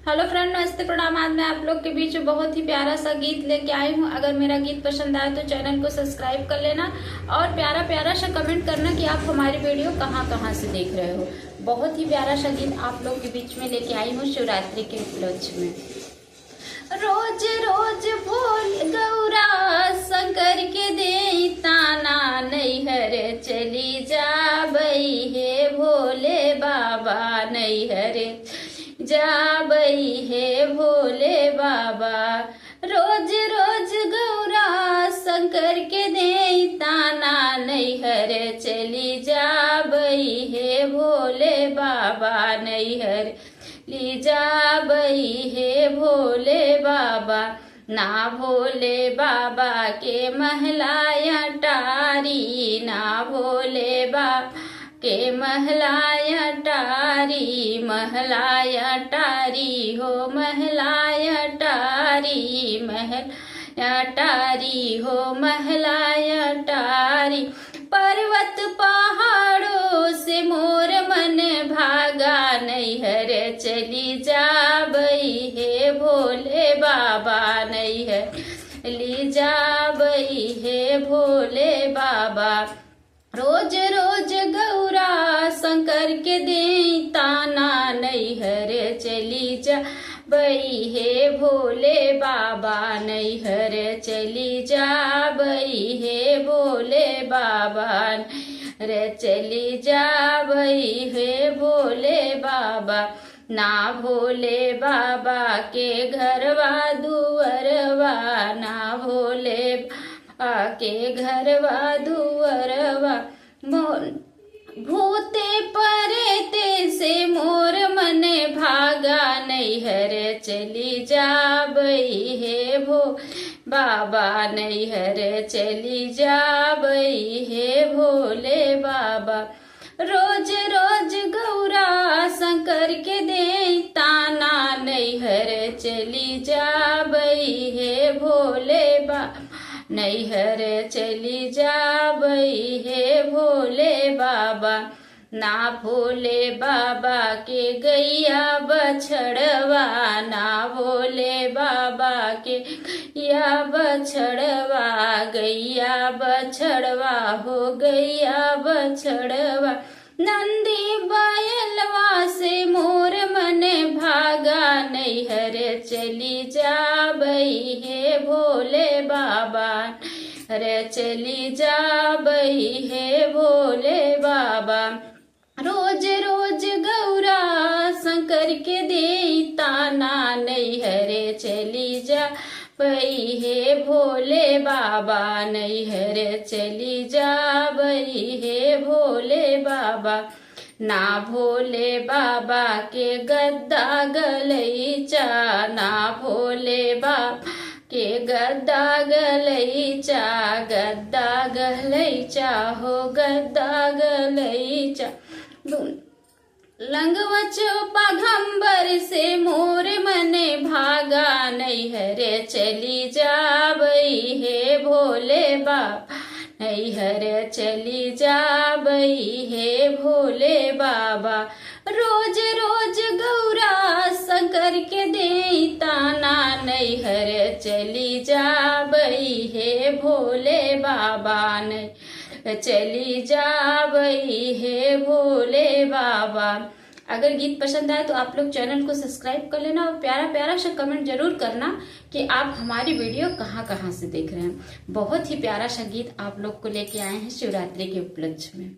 Hello friend, नमस्ते, प्रणाम। आज मैं आप लोग के बीच में बहुत ही प्यारा सा गीत लेके आई हूँ। अगर मेरा गीत पसंद आए तो चैनल को सब्सक्राइब कर लेना और प्यारा प्यारा सा कमेंट करना कि आप हमारी वीडियो कहाँ से देख रहे हो। बहुत ही प्यारा सा गीत आप लोग के बीच में लेके आई हूँ शिवरात्रि के उपलक्ष्य में। रोज रोज भोल गौरा शंकर के दे ताना, नैहर चली जाबई हे भोले बाबा, नैहर जाबई हे भोले बाबा। रोज रोज गौरा शंकर के दे ताना, नैहर चली जाबई हे भोले बाबा, नैहर ली जाबई हे भोले बाबा। ना भोले बाबा के महलाया टारी, ना भोले बाबा के महलाया टारी, महलाया टारी हो महलाया टारी, महलाया टारी हो महलाया टारी। पर्वत पहाड़ों से मोर मन भागा, नैहर चली जाबई हे भोले बाबा, नैहर ली जाबई हे भोले बाबा। रोज रोज गौरा शंकर के दे ताना, नैहर चली जाबई हे भोले बाबा, नैहर चली जाबई हे भोले बाबा, नैहर चली जाबई हे भोले बाबा। ना भोले बाबा के घरवा दुअरवा, ना भोले के घरवा दुअरवा। भूते परेते से मोर मन भागा, नैहर चली जाबई हे भो बाबा, नैहर चली जाबई हे भोले बाबा। रोज रोज गौरा शंकर के दे ताना, नैहर चली जाबई हे भोले बाबा, नैहर चली जाबई हे भोले बाबा। ना भोले बाबा के गैया बछड़वा, ना भोले बाबा के गैया बछड़वा, गैया बछड़वा हो गैया बछड़वा। नंदी बैलवा से मोर मन भागा, नैहर चली जाबई हे भोले बाबा, नैहर चली जाबई हे भोले बाबा। रोज रोज गौरा शंकर के दे ताना, नैहर चली जाबई हे भोले बाबा, नैहर चली जाबई हे भोले बाबा। ना भोले बाबा के गद्दा गलैचा, ना भोले बाबा के गद्दा गलैचा, गद्दा गलैचा हो गद्दा गलैचा। लंगवा चौपा घंबर से मोर मन भागा, नैहर चली जाबई हे भोले बाबा, नैहर चली जाबई हे भोले बाबा। रोज रोज गौरा शंकर के दे ताना, नैहर चली जाबई हे भोले बाबा, नैहर चली जाबई हे भोले बाबा। अगर गीत पसंद आए तो आप लोग चैनल को सब्सक्राइब कर लेना और प्यारा प्यारा सा कमेंट जरूर करना कि आप हमारी वीडियो कहाँ से देख रहे हैं। बहुत ही प्यारा सा गीत आप लोग को लेके आए हैं शिवरात्रि के उपलक्ष्य में।